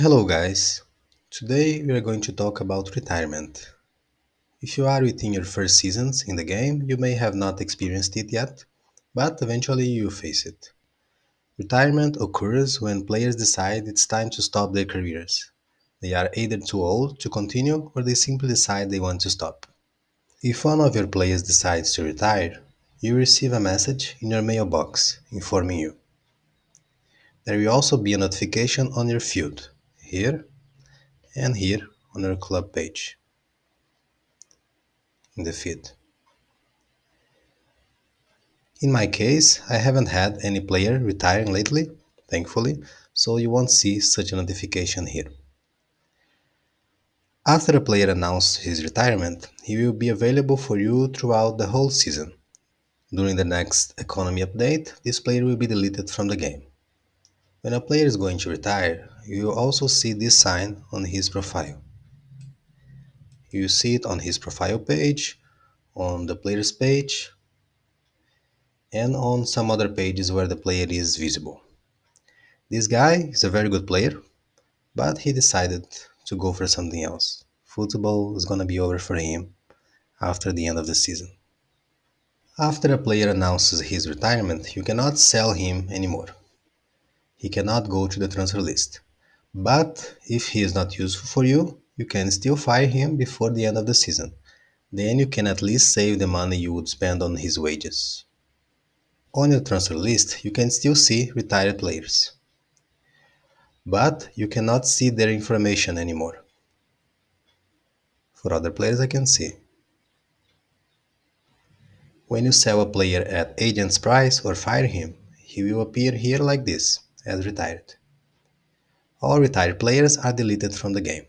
Hello, guys. Today we are going to talk about retirement. If you are within your first seasons in the game, you may have not experienced it yet, but eventually you face it. Retirement occurs when players decide it's time to stop their careers. They are either too old to continue or they simply decide they want to stop. If one of your players decides to retire, you receive a message in your mailbox informing you. There will also be a notification on your field, here and here on your club page in the feed. In my case, I haven't had any player retiring lately, thankfully, so you won't see such a notification here. After a player announces his retirement, he will be available for you throughout the whole season. During the next economy update, this player will be deleted from the game. When a player is going to retire, you will also see this sign on his profile. You see it on his profile page, on the player's page, and on some other pages where the player is visible. This guy is a very good player, but he decided to go for something else. Football is gonna be over for him after the end of the season. After a player announces his retirement, you cannot sell him anymore. He cannot go to the transfer list. But if he is not useful for you, you can still fire him before the end of the season. Then you can at least save the money you would spend on his wages. On your transfer list, you can still see retired players, but you cannot see their information anymore. For other players, I can see. When you sell a player at agent's price or fire him, he will appear here like this, as retired. All retired players are deleted from the game.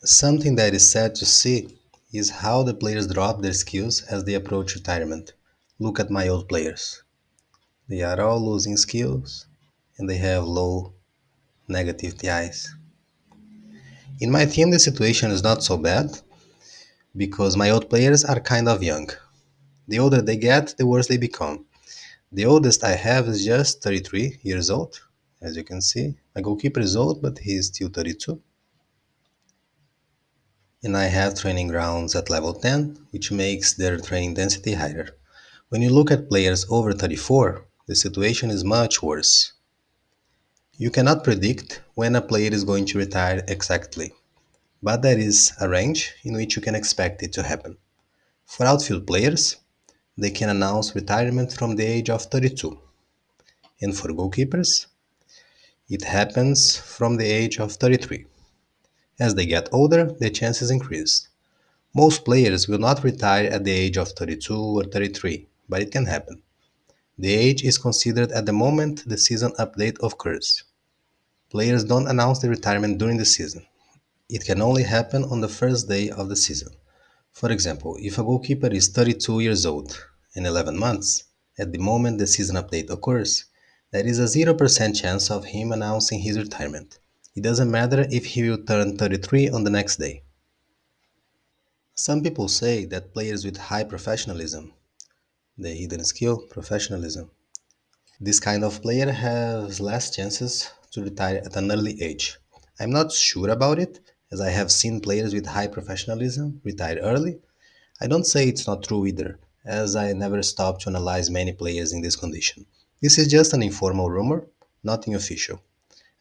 Something that is sad to see is how the players drop their skills as they approach retirement. Look at my old players. They are all losing skills and they have low negative TIs. In my team, the situation is not so bad because my old players are kind of young. The older they get, the worse they become. The oldest I have is just 33 years old, as you can see. My goalkeeper is old, but he is still 32. And I have training grounds at level 10, which makes their training density higher. When you look at players over 34, the situation is much worse. You cannot predict when a player is going to retire exactly, but there is a range in which you can expect it to happen. For outfield players, they can announce retirement from the age of 32, and for goalkeepers, it happens from the age of 33. As they get older, the chances increase. Most players will not retire at the age of 32 or 33, but it can happen. The age is considered at the moment the season update occurs. Players don't announce their retirement during the season. It can only happen on the first day of the season. For example, if a goalkeeper is 32 years old and 11 months, at the moment the season update occurs, there is a 0% chance of him announcing his retirement. It doesn't matter if he will turn 33 on the next day. Some people say that players with high professionalism, the hidden skill, professionalism, this kind of player has less chances to retire at an early age. I'm not sure about it, as I have seen players with high professionalism retire early. I don't say it's not true either, as I never stopped to analyze many players in this condition. This is just an informal rumor, nothing official.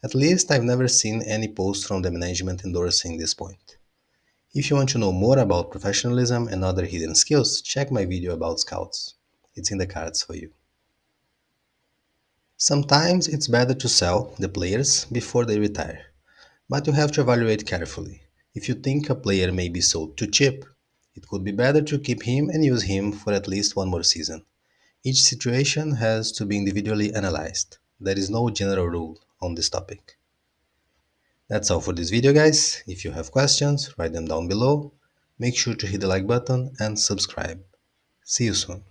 At least I've never seen any post from the management endorsing this point. If you want to know more about professionalism and other hidden skills, check my video about scouts. It's in the cards for you. Sometimes it's better to sell the players before they retire, but you have to evaluate carefully. If you think a player may be sold too cheap, it could be better to keep him and use him for at least one more season. Each situation has to be individually analyzed. There is no general rule on this topic. That's all for this video, guys. If you have questions, write them down below. Make sure to hit the like button and subscribe. See you soon.